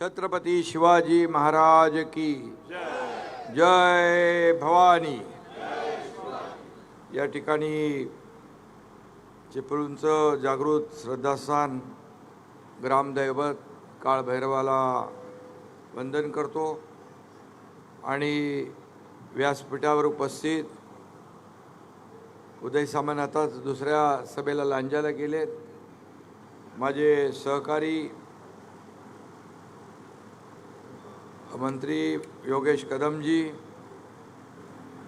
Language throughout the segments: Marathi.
छत्रपती शिवाजी महाराज की जय भवानी। या ठिकाणी चिपळूणचं जागृत श्रद्धास्थान ग्रामदैवत काळभैरवाला वंदन करतो आणि व्यासपीठावर उपस्थित उदय सामंत आताच दुसऱ्या सभेला लांजायला गेलेत। माझे सहकारी मंत्री योगेश कदमजी,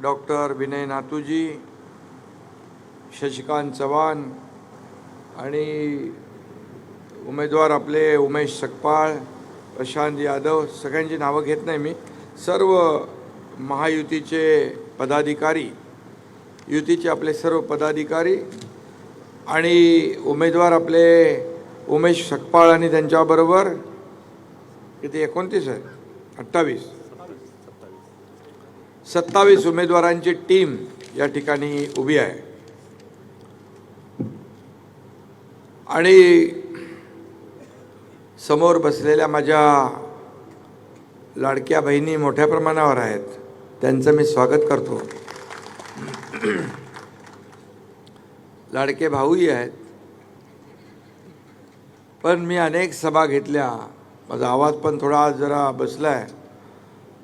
डॉक्टर विनय नातूजी, शशिकांत चव्हाण आणि उमेदवार आपले उमेश सकपाळ, प्रशांत यादव, सगळ्यांची नावं घेत नाही मी। सर्व महायुतीचे पदाधिकारी, युतीचे आपले सर्व पदाधिकारी आणि उमेदवार आपले उमेश सकपाळ आणि त्यांच्याबरोबर किती 29 आहे 27 उमेदवारांची टीम या ठिकाणी उभी आहे आणि समोर बसलेल्या माझ्या लाडक्या बहिणी मोठ्या प्रमाणावर आहेत, त्यांचं मी स्वागत करतो। लाडके भाऊही आहेत, पण मी अनेक सभा घेतल्या, माझा आवाज पण थोडा आज जरा बसलाय,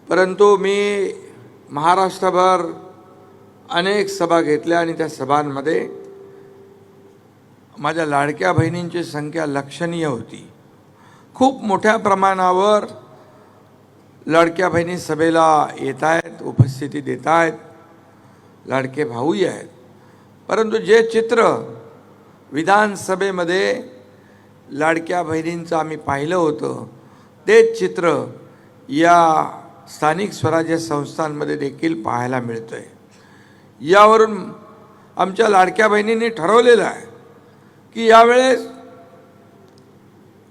परंतु मी महाराष्ट्रभर अनेक सभा घेतल्या आणि त्या सभांमध्ये माझ्या लाडक्या बहिणींची संख्या लक्षणीय होती। खूप मोठ्या प्रमाणावर लाडक्या बहिणी सभेला येत आहेत, उपस्थिती देत आहेत, लाडके भाऊही आहेत, परंतु जे चित्र विधानसभेमध्ये लाडक्या बहिणींचं आम्ही पाहिलं होतं तेच चित्र या स्थानिक स्वराज्य संस्थांमध्ये देखील पाहायला मिळतंय। यावरून आमच्या लाडक्या बहिणींनी ठरवलेलं आहे की यावेळेस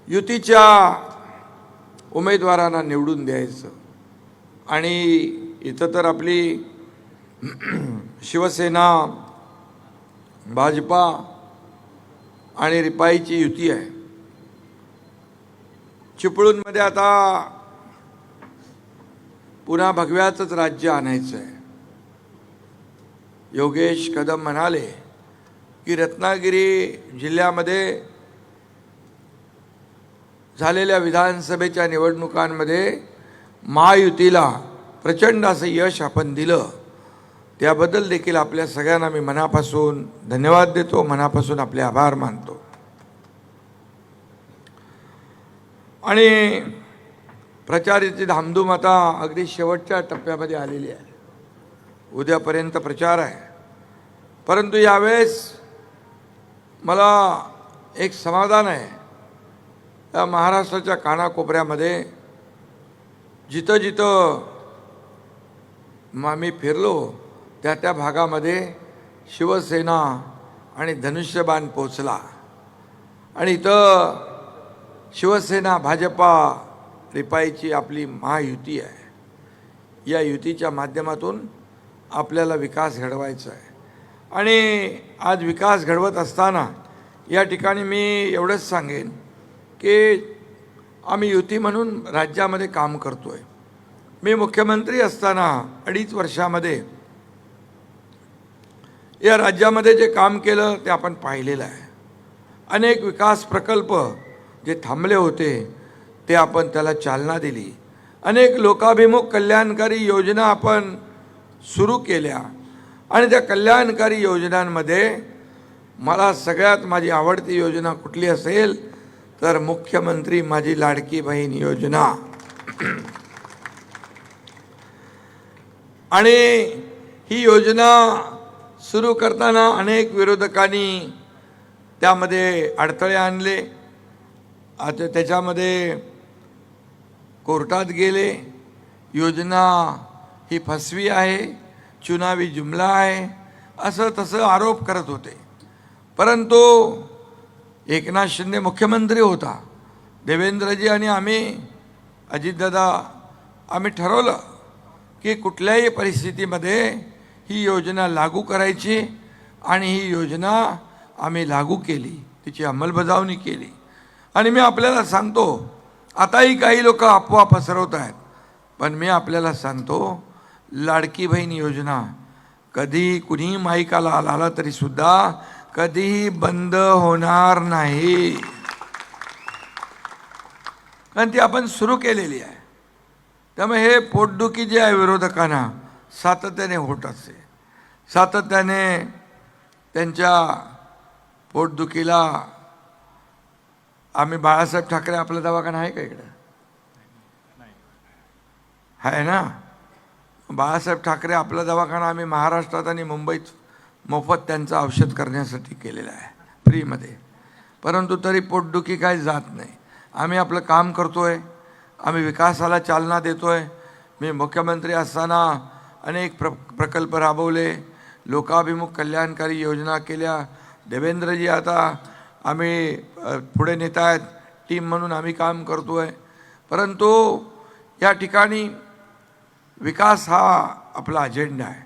युतीच्या उमेदवारांना निवडून द्यायचं आणि इथं तर आपली शिवसेना, भाजपा आणि रिपाईची युती आहे। चिपळूणमध्ये आता पुन्हा भगव्याचंच राज्य आणायचं आहे। योगेश कदम म्हणाले की रत्नागिरी जिल्ह्यामध्ये झालेल्या विधानसभेच्या निवडणुकांमध्ये महायुतीला प्रचंड असं यश आपण दिलं, त्याबद्दल देखील आपल्या सगळ्यांना मी मनापासून धन्यवाद देतो, मनापासून आपले आभार मानतो। आणि प्रचाराची धामधूम आता अगदी शेवटच्या टप्प्यामध्ये आलेली आहे, उद्यापर्यंत प्रचार आहे, परंतु यावेळेस मला एक समाधान आहे। या महाराष्ट्राच्या कानाकोपऱ्यामध्ये जिथं जिथं मी फिरलो त्या त्या भागामध्ये शिवसेना आणि धनुष्यबाण पोचला आणि इथं शिवसेना, भाजपा, रिपाईची आपली महायुती आहे। या युतीच्या माध्यमातून आपल्याला विकास घडवायचा आहे आणि आज विकास घडवत असताना या ठिकाणी मी एवढंच सांगेन की आम्ही युती म्हणून राज्यामध्ये काम करतोय। मी मुख्यमंत्री असताना 2.5 वर्षामध्ये या राज्यामध्ये जे काम केलं ते आपण पाहिलेलं आहे। अनेक विकास प्रकल्प जे थांबले होते ते आपण त्याला चालना दिली, अनेक लोकाभिमुख कल्याणकारी योजना आपण सुरू केल्या आणि त्या कल्याणकारी योजनांमध्ये मला सगळ्यात माझी आवडती योजना कुठली असेल तर मुख्यमंत्री माझी लाडकी बहीण योजना। आणि ही योजना सुरू करताना अनेक विरोधकांनी त्यामध्ये अडथळे आणले, आता त्याच्यामध्ये कोर्टात गेले, योजना ही फसवी आहे, चुनावी जुमला आहे, असं तसं आरोप करत होते। परंतु एकनाथ शिंदे मुख्यमंत्री होता, देवेंद्रजी आणि आम्ही अजितदादा आम्ही ठरवलं की कुठल्याही परिस्थितीमध्ये ही योजना लागू करायची आणि ही योजना आम्ही लागू केली, तिची अंमलबजावणी केली। आणि मी आपल्याला सांगतो आताही काही लोक अफवा पसरवत आहेत, पण मी आपल्याला सांगतो, लाडकी बहीण योजना कधी कुणी माईकाला आला तरी सुद्धा कधीही बंद होणार नाही, कारण ती आपण सुरू केलेली आहे. त्यामुळे हे पोटदुखी जे आहे विरोधकांना सातत्याने होत असते, सातत्याने त्यांच्या पोटदुखीला आम्ही बाळासाहेब ठाकरे आपला दवाखाना आहे का इकडं? आहे ना. बाळासाहेब ठाकरे आपला दवाखाना आम्ही महाराष्ट्रात आणि मुंबईत मोफत त्यांचं औषध करण्यासाठी केलेलं आहे, फ्रीमध्ये. परंतु तरी पोटदुखी काही जात नाही. आम्ही आपलं काम करतोय, आम्ही विकासाला चालना देतोय. मी मुख्यमंत्री असताना अनेक प्रकल्प राबवले, लोकाभिमुख कल्याणकारी योजना केल्या. देवेंद्रजी आता आम्ही पुढे नेत आहेत, टीम म्हणून आम्ही काम करतोय. परंतु या ठिकाणी विकास हा आपला अजेंडा आहे.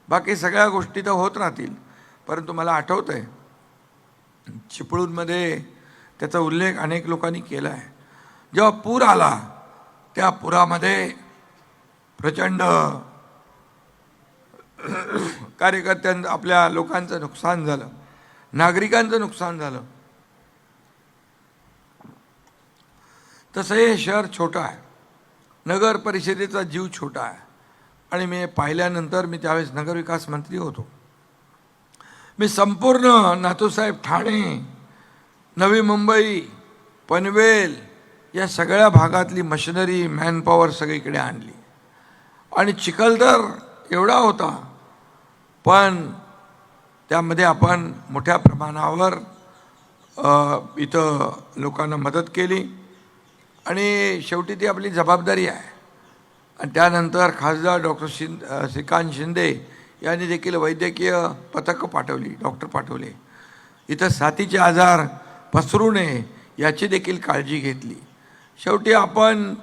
बाकी सगळ्या गोष्टी तर होत राहतील. परंतु मला आठवतं आहे, चिपळूणमध्ये त्याचा उल्लेख अनेक लोकांनी केला आहे. जेव्हा पूर आला त्या पुरामध्ये प्रचंड कार्यकर्त्यांचं, आपल्या लोकांचं नुकसान झालं, नागरिकांचं नुकसान झालं. तसं हे शहर छोटं आहे, नगर परिषदेचा जीव छोटा आहे. आणि मी पाहिल्यानंतर, मी त्यावेळेस नगरविकास मंत्री होतो, मी संपूर्ण नाथूसाहेब ठाणे, नवी मुंबई, पनवेल या सगळ्या भागातली मशिनरी, मॅनपॉवर सगळीकडे आणली. आणि चिखल तर एवढा होता, पण त्यामध्ये आपण मोठ्या प्रमाणावर इथं लोकांना मदत केली. आणि शेवटी ती आपली जबाबदारी आहे. आणि त्यानंतर खासदार डॉक्टर श्रीकांत शिंदे यांनी देखील वैद्यकीय पथकं पाठवली, डॉक्टर पाठवले. इथं साथीचे आजार पसरू नये याची देखील काळजी घेतली. शेवटी आपण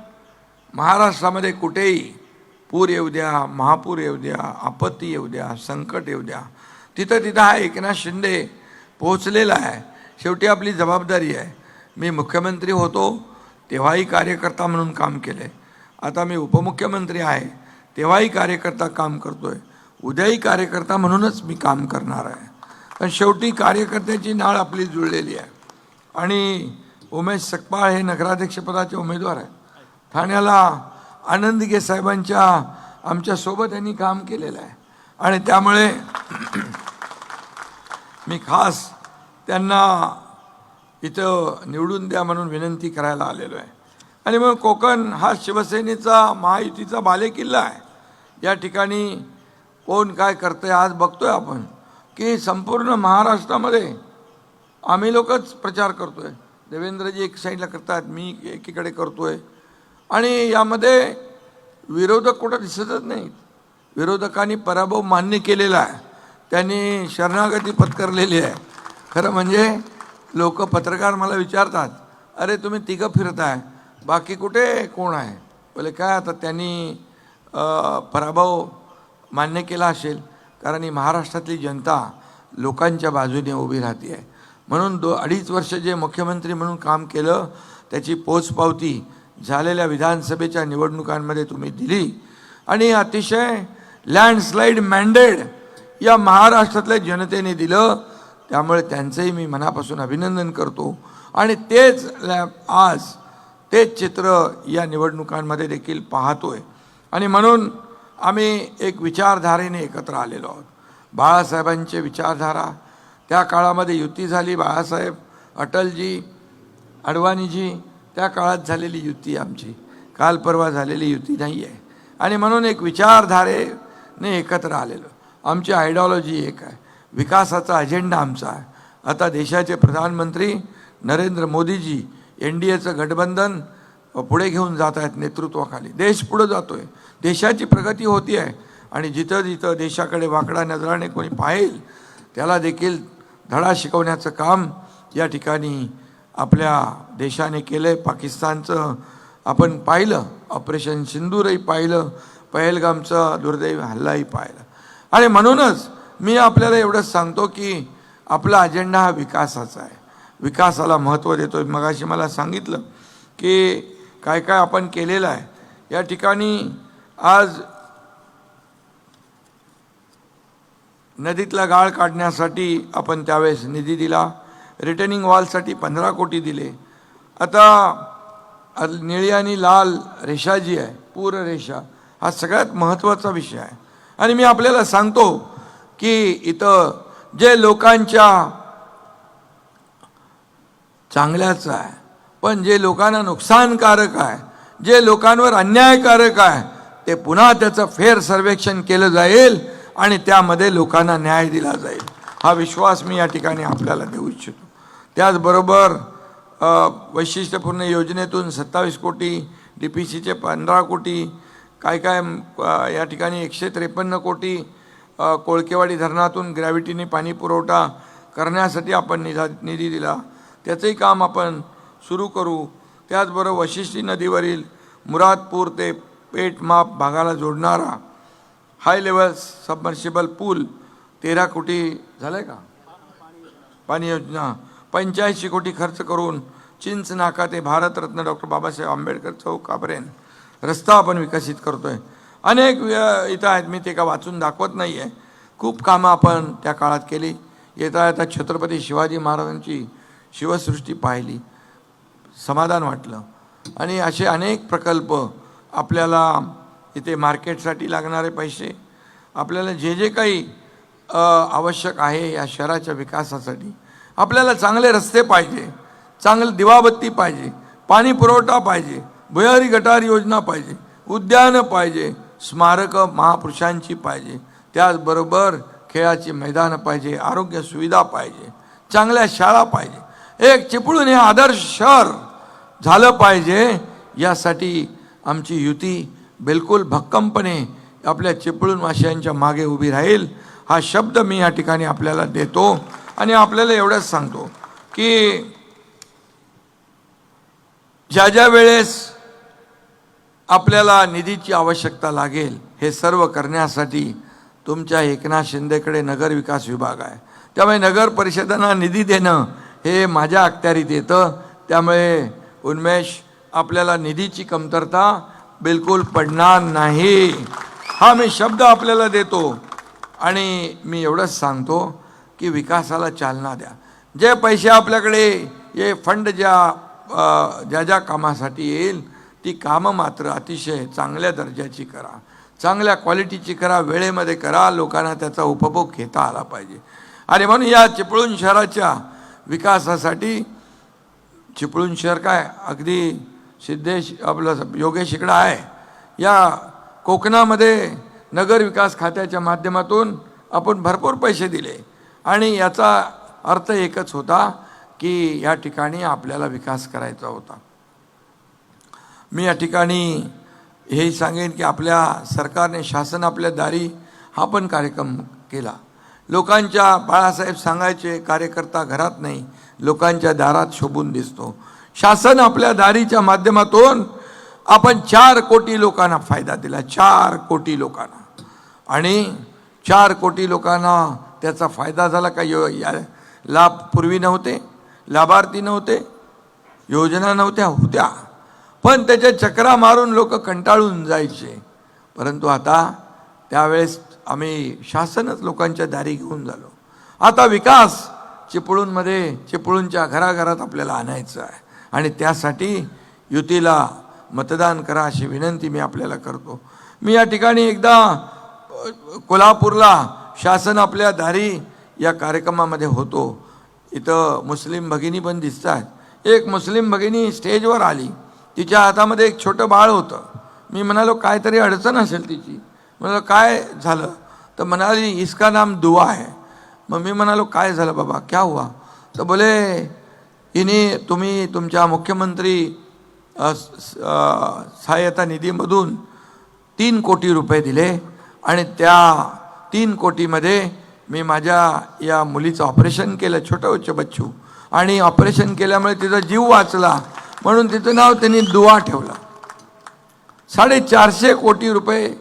महाराष्ट्रामध्ये कुठेही पूर येऊ द्या, महापूर येऊ द्या, आपत्ती येऊ द्या, संकट येऊ द्या, तिथं तिथं हा एकनाथ शिंदे पोहोचलेला आहे. शेवटी आपली जबाबदारी आहे. मी मुख्यमंत्री होतो तेव्हाही कार्यकर्ता म्हणून काम केलं आहे, आता मी उपमुख्यमंत्री आहे तेव्हाही कार्यकर्ता काम करतोय, उद्याही कार्यकर्ता म्हणूनच मी काम करणार आहे. पण शेवटी कार्यकर्त्याची नाळ आपली जुळलेली आहे. आणि उमेश सकपाळ हे नगराध्यक्षपदाचे उमेदवार आहेत. ठाण्याला आनंदगे साहेबांच्या आमच्यासोबत यांनी काम केलेलं आहे. आणि त्यामुळे मी खास त्यांना इथं निवडून द्या म्हणून विनंती करायला आलेलो आहे. आणि मग कोकण हा शिवसेनेचा, महायुतीचा बालेकिल्ला आहे. या ठिकाणी कोण काय करतंय आज बघतोय आपण, की संपूर्ण महाराष्ट्रामध्ये आम्ही लोकच प्रचार करतोय. देवेंद्रजी एक साईडला करतात, मी एकीकडे करतोय. आणि यामध्ये विरोधक कुठं दिसतच नाहीत. विरोधकांनी पराभव मान्य केलेला आहे, त्यांनी शरणागती पत्करलेली आहे. खरं म्हणजे लोक, पत्रकार मला विचारतात, अरे तुम्ही तिघं फिरताय, बाकी कुठे कोण आहे? बोले काय, आता त्यांनी पराभव मान्य केला असेल, कारण ही महाराष्ट्रातली जनता लोकांच्या बाजूने उभी राहते आहे. म्हणून 2-2.5 वर्ष जे मुख्यमंत्री म्हणून काम केलं त्याची पोचपावती झालेल्या विधानसभेच्या निवडणुकांमध्ये तुम्ही दिली. आणि अतिशय लँडस्लाईड मॅन्डेट या महाराष्ट्रातल्या जनतेने दिलं. त्यामुळे त्यांचंही मी मनापासून अभिनंदन करतो. आणि आज तेच चित्र या निवडणुकांमध्ये देखील पाहतोय. आणि म्हणून आम्ही एक विचारधारेने एकत्र आलेलो आहोत. बाळासाहेबांचे विचारधारा, त्या काळामध्ये युती झाली, बाळासाहेब, अटलजी, अडवाणीजी, त्या काळात झालेली युती आमची काल परवा झालेली युती नाही आहे. आणि म्हणून एक विचारधारेने एकत्र आलेलो. आमची आयडिओलॉजी एक आहे, विकासाचा अजेंडा आमचा आहे. आता देशाचे प्रधानमंत्री नरेंद्र मोदीजी NDAचं गठबंधन पुढे घेऊन जात आहेत नेतृत्वाखाली. देश पुढे जातोय, देशाची प्रगती होती आहे. आणि जिथं जिथं देशाकडे वाकडा नजराने कोणी पाहिल त्याला देखील धडा शिकवण्याचं काम या ठिकाणी आपल्या देशाने केलं. पाकिस्तानचं आपण पाहिलं, ऑपरेशन सिंदूरही पाहिलं, पहलगामचा दुर्दैवी हल्लाही पाहिला. आणि म्हणूनच मी आपल्याला एवढंच सांगतो की आपला अजेंडा हा विकासाचा आहे, विकासाला महत्त्व देतो. मगाशी मला सांगितलं की काय काय आपण केलेलं आहे. या ठिकाणी आज नदीतला गाळ काढण्यासाठी आपण त्यावेळेस निधी दिला. रिटर्निंग वॉलसाठी 15 कोटी दिले. आता निळी आणि लाल रेषा जी आहे, पूर रेषा, हा सगळ्यात महत्त्वाचा विषय आहे. आणि मी आपल्याला सांगतो की इथं जे लोकांच्या चांगल्याच आहे, पण जे लोकांना नुकसानकारक आहे, जे लोकांवर अन्यायकारक आहे, ते पुन्हा त्याचं फेर सर्वेक्षण केलं जाईल आणि त्यामध्ये लोकांना न्याय दिला जाईल. हा विश्वास मी या ठिकाणी आपल्याला देऊ इच्छितो. त्याचबरोबर वैशिष्ट्यपूर्ण योजनेतून 27 कोटी, DPCचे 15 कोटी, काय काय या ठिकाणी 153 कोटी, कोळकेवाडी धरणातून ग्रॅव्हिटीने पाणी पुरवठा करण्यासाठी आपण निधी दिला. त्याचंही काम आपण सुरू करू. त्याचबरोबर वशिष्ठी नदीवरील मुरादपूर ते पेठमाप भागाला जोडणारा हाय लेवल सबमर्शिबल पूल 13 कोटी झालं का? पाणी योजना 85 कोटी खर्च करून चिंच नाका ते भारतरत्न डॉक्टर बाबासाहेब आंबेडकर चौकापर्यंत रस्ता आपण विकसित करतोय. अनेक इथं आहेत, मी ते का वाचून दाखवत नाही आहे. खूप कामं आपण त्या काळात केली. येता येता छत्रपती शिवाजी महाराजांची शिवसृष्टी पाहिली, समाधान वाटलं. आणि असे अनेक प्रकल्प आपल्याला इथे मार्केटसाठी लागणारे पैसे, आपल्याला जे जे काही आवश्यक आहे या शहराच्या विकासासाठी, आपल्याला चांगले रस्ते पाहिजे, चांगलं दिवाबत्ती पाहिजे, पाणी पुरवठा पाहिजे, भुयारी गटार योजना पाहिजे, उद्यानं पाहिजे, स्मारकं महापुरुषांची पाहिजे, त्याचबरोबर खेळाची मैदानं पाहिजे, आरोग्य सुविधा पाहिजे, चांगल्या शाळा पाहिजे. एक चिपळूण हे आदर्श शहर झालं पाहिजे. यासाठी आमची युती बिलकुल भक्कमपणे आपल्या चिपळूणवासियांच्या मागे उभी राहील. हा शब्द मी या ठिकाणी आपल्याला देतो. आणि आपल्याला एवढंच सांगतो की ज्या ज्या वेळेस आपल्याला निधीची आवश्यकता लागेल, हे सर्व करण्यासाठी तुमच्या एकनाथ शिंदेकडे नगर विकास विभाग आहे. त्यामुळे नगर परिषदांना निधी देणं हे माझ्या अखत्यारीत येतं. त्यामुळे उन्मेष, आपल्याला निधीची कमतरता बिलकुल पडणार नाही, हा मी शब्द आपल्याला देतो. आणि मी एवढंच सांगतो की विकासाला चालना द्या. जे पैसे आपल्याकडे, हे फंड ज्या ज्या कामासाठी येईल, ती कामं मात्र अतिशय चांगल्या दर्जाची करा, चांगल्या क्वालिटीची करा, वेळेमध्ये करा, लोकांना त्याचा उपभोग घेता आला पाहिजे. आणि म्हणून या चिपळूण शहराच्या विकासासाठी, चिपळूण शहर काय अगदी सिद्धेश आपलं योगेश इकडं आहे, या कोकणामध्ये नगर विकास खात्याच्या माध्यमातून आपण भरपूर पैसे दिले. आणि याचा अर्थ एकच होता की या ठिकाणी आपल्याला विकास करायचा होता. मी या ठिकाणी हेही सांगेन की आपल्या सरकारने, शासन आपल्या दारी हा पण कार्यक्रम केला. लोकांच्या, बाळासाहेब सांगायचे, कार्यकर्ता घरात नाही, लोकांच्या दारात शोभून दिसतो. शासन आपल्या दारीच्या माध्यमातून आपण 4 कोटी लोकांना फायदा दिला, 4 कोटी लोकांना. आणि 4 कोटी लोकांना त्याचा फायदा झाला का? लाभ पूर्वी नव्हते, लाभार्थी नव्हते, योजना नव्हत्या, होत्या, पण त्याच्या चक्रा मारून लोक कंटाळून जायचे. परंतु आता त्यावेळेस आम्ही शासनच लोकांच्या दारी घेऊन झालो. आता विकास चिपळूणमध्ये, चिपळूणच्या घराघरात आपल्याला आणायचं आहे. आणि त्यासाठी युतीला मतदान करा अशी विनंती मी आपल्याला करतो. मी या ठिकाणी एकदा कोल्हापूरला शासन आपल्या दारी या कार्यक्रमामध्ये होतो. इथं मुस्लिम भगिनी पण दिसतात. एक मुस्लिम भगिनी स्टेजवर आली, तिच्या हातामध्ये एक छोटं बाळ होतं. मी म्हणालो काहीतरी अडचण असेल तिची. म्हणालो काय झालं? तर म्हणाली इसका नाम दुआ है. मग मी म्हणालो काय झालं बाबा, क्या हुआ? तर बोले हिने तुम्ही तुमच्या मुख्यमंत्री सहाय्यता निधीमधून 3 कोटी रुपये दिले आणि त्या 3 कोटीमध्ये मी माझ्या या मुलीचं ऑपरेशन केलं, छोटं बच्चू, आणि ऑपरेशन केल्यामुळे तिचा जीव वाचला म्हणून तिचं नाव त्यांनी दुआ ठेवलं. 450 कोटी रुपये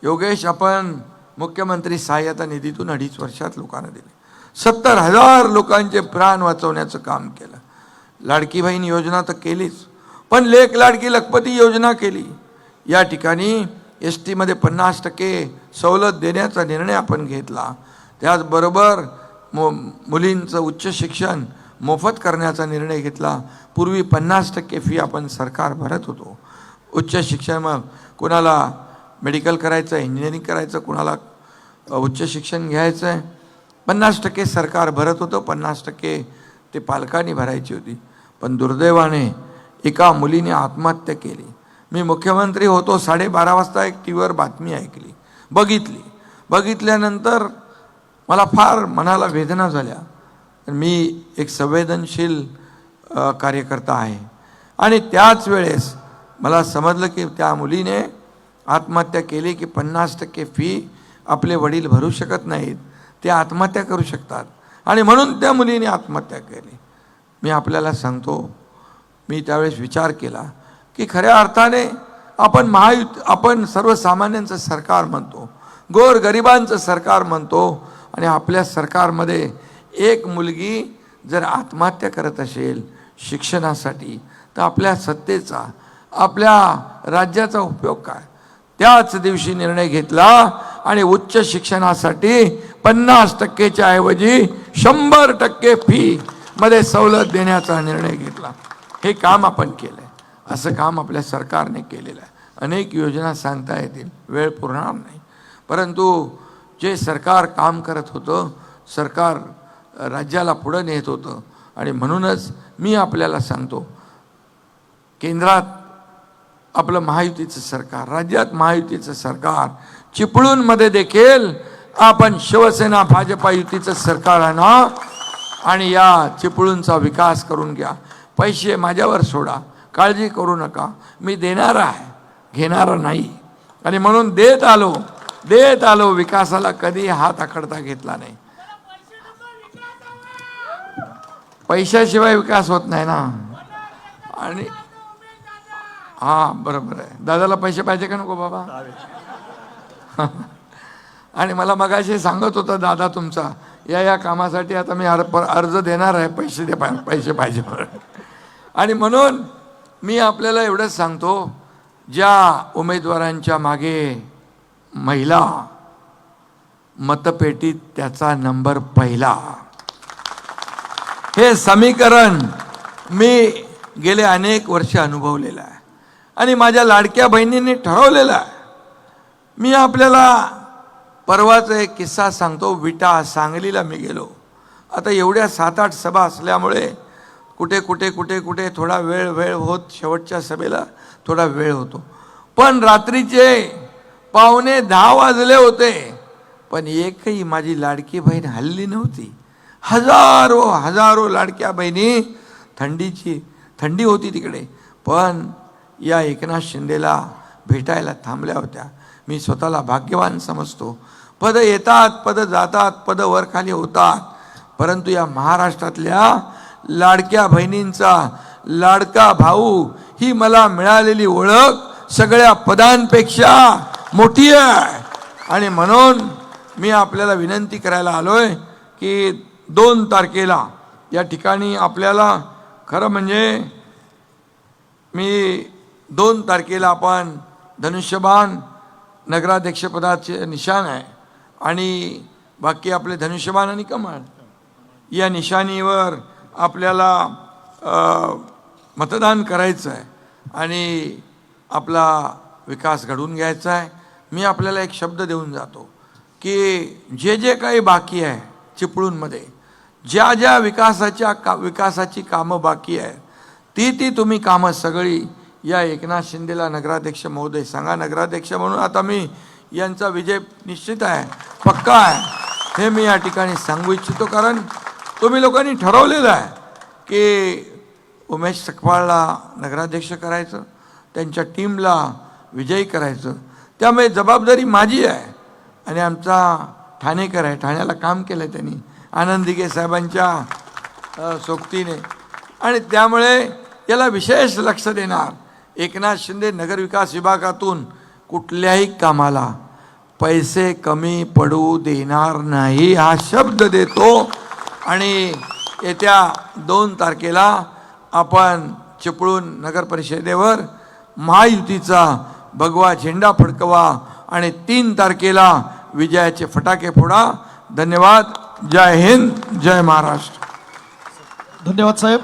योगेश आपण मुख्यमंत्री सहाय्यता निधीतून 2.5 वर्षात लोकांना दिले. 70,000 लोकांचे प्राण वाचवण्याचं काम केलं. लाडकी बहीण योजना तर केलीच, पण लेक लाडकी लखपती योजना केली. या ठिकाणी एस टीमध्ये 50% सवलत देण्याचा निर्णय आपण घेतला. त्याचबरोबर मुलींचं उच्च शिक्षण मोफत करण्याचा निर्णय घेतला. पूर्वी 50% फी आपण सरकार भरत होतो. उच्च शिक्षण, मग कोणाला मेडिकल करायचं, इंजिनिअरिंग करायचं, कोणाला उच्च शिक्षण घ्यायचं आहे, 50% सरकार भरत होतं, 50% ते पालकांनी भरायची होती. पण दुर्दैवाने एका मुलीने आत्महत्या केली. मी मुख्यमंत्री होतो, 12:30 वाजता एक टी व्हीवर बातमी ऐकली, बघितल्यानंतर मला फार मनाला वेदना झाल्या. मी एक संवेदनशील कार्यकर्ता आहे आणि त्याच वेळेस मला समजलं की त्या मुलीने आत्महत्या केली की 50% फी आपले वडील भरू शकत नाहीत, ते आत्महत्या करू शकतात आणि म्हणून त्या मुलीने आत्महत्या केली. मी आपल्याला सांगतो, मी त्यावेळेस विचार केला की खऱ्या अर्थाने आपण सर्वसामान्यांचं सरकार म्हणतो, गोरगरिबांचं सरकार म्हणतो आणि आपल्या सरकारमध्ये एक मुलगी जर आत्महत्या करत असेल शिक्षणासाठी तर आपल्या सत्तेचा, आपल्या राज्याचा उपयोग काय? त्याच दिवशी निर्णय घेतला आणि उच्च शिक्षणासाठी 50%च्या ऐवजी 100% फी मध्ये सवलत देण्याचा निर्णय घेतला. हे काम आपण केलं आहे. असं काम आपल्या सरकारने केलेलं आहे. अनेक योजना सांगता येतील, वेळ पुरणार नाही. परंतु जे सरकार काम करत होतं, सरकार राज्याला पुढे नेत होतं आणि म्हणूनच मी आपल्याला सांगतो, केंद्रात आपलं महायुतीचं सरकार, राज्यात महायुतीचं सरकार, चिपळूणमध्ये देखील आपण शिवसेना भाजपा युतीचं सरकार आहे ना, आणि या चिपळूणचा विकास करून घ्या. पैसे माझ्यावर सोडा, काळजी करू नका, मी देणारा आहे, घेणारा नाही. आणि म्हणून देत आलो, विकासाला कधी हात आखडता घेतला नाही. पैशाशिवाय विकास होत नाही ना. आणि बरोबर आहे, दादाला पैसे पाहिजे का नको बाबा? आणि मला मगाशी सांगत होता दादा तुमचा, या कामासाठी आता मी अर्ज देणार आहे, पैसे पाहिजे. आणि म्हणून मी आपल्याला एवढंच सांगतो, ज्या उमेदवारांच्या मागे महिला, मतपेटीत त्याचा नंबर पहिला. हे समीकरण मी गेले अनेक वर्ष अनुभवलेलं आहे आणि माझ्या लाडक्या बहिणींनी ठरवलेलं आहे. मी आपल्याला परवाचा एक किस्सा सांगतो. विटा, सांगलीला मी गेलो. आता एवढ्या 7-8 सभा असल्यामुळे कुठे थोडा वेळ होत, शेवटच्या सभेला थोडा वेळ होतो. पण रात्रीचे 9:45 वाजले होते, पण एकही माझी लाडकी बहीण हल्ली नव्हती. हजारो लाडक्या बहिणी, थंडी होती तिकडे, पण या एकनाथ शिंदेला भेटायला थांबल्या होत्या. मी स्वतःला भाग्यवान समजतो. पद येतात, पद जातात, पद वर खाली होतात, परंतु या महाराष्ट्रातल्या लाडक्या बहिणींचा लाडका भाऊ ही मला मिळालेली ओळख सगळ्या पदांपेक्षा मोठी आहे. आणि म्हणून मी आपल्याला विनंती करायला आलोय की 2 तारखेला या ठिकाणी आपल्याला, खरं म्हणजे मी 2 तारखेला आपण धनुष्यबाण नगराध्यक्षपदाचे निशाण आहे आणि बाकी आपले धनुष्यबाण आणि कमळ या निशाणीवर आपल्याला मतदान करायचं आहे आणि आपला विकास घडवून घ्यायचा आहे. मी आपल्याला एक शब्द देऊन जातो की जे काही बाकी आहे चिपळूणमध्ये, ज्या विकासाची कामं बाकी आहे, ती तुम्ही कामं सगळी या एकनाथ शिंदेला नगराध्यक्ष महोदय सांगा. नगराध्यक्ष म्हणून आता मी यांचा विजय निश्चित आहे, पक्का आहे, हे मी या ठिकाणी सांगू इच्छितो. कारण तुम्ही लोकांनी ठरवलेलं आहे की उमेश सकपाळला नगराध्यक्ष करायचं, त्यांच्या टीमला विजयी करायचं. त्यामुळे जबाबदारी माझी आहे आणि आमचा ठाणेकर आहे, ठाण्याला काम केलं आहे त्यांनी आनंद दिघे साहेबांच्या सोबतीने, आणि त्यामुळे याला विशेष लक्ष देणार. एकनाथ शिंदे नगरविकास विभागातून कुठल्याही कामाला पैसे कमी पडू देणार नाही, हा शब्द देतो. आणि येत्या 2 तारखेला आपण चिपळूण नगर परिषदेवर महायुतीचा भगवा झेंडा फडकवा आणि 3 तारखेला विजयाचे फटाके फोडा. धन्यवाद. जय हिंद, जय महाराष्ट्र. धन्यवाद साहेब.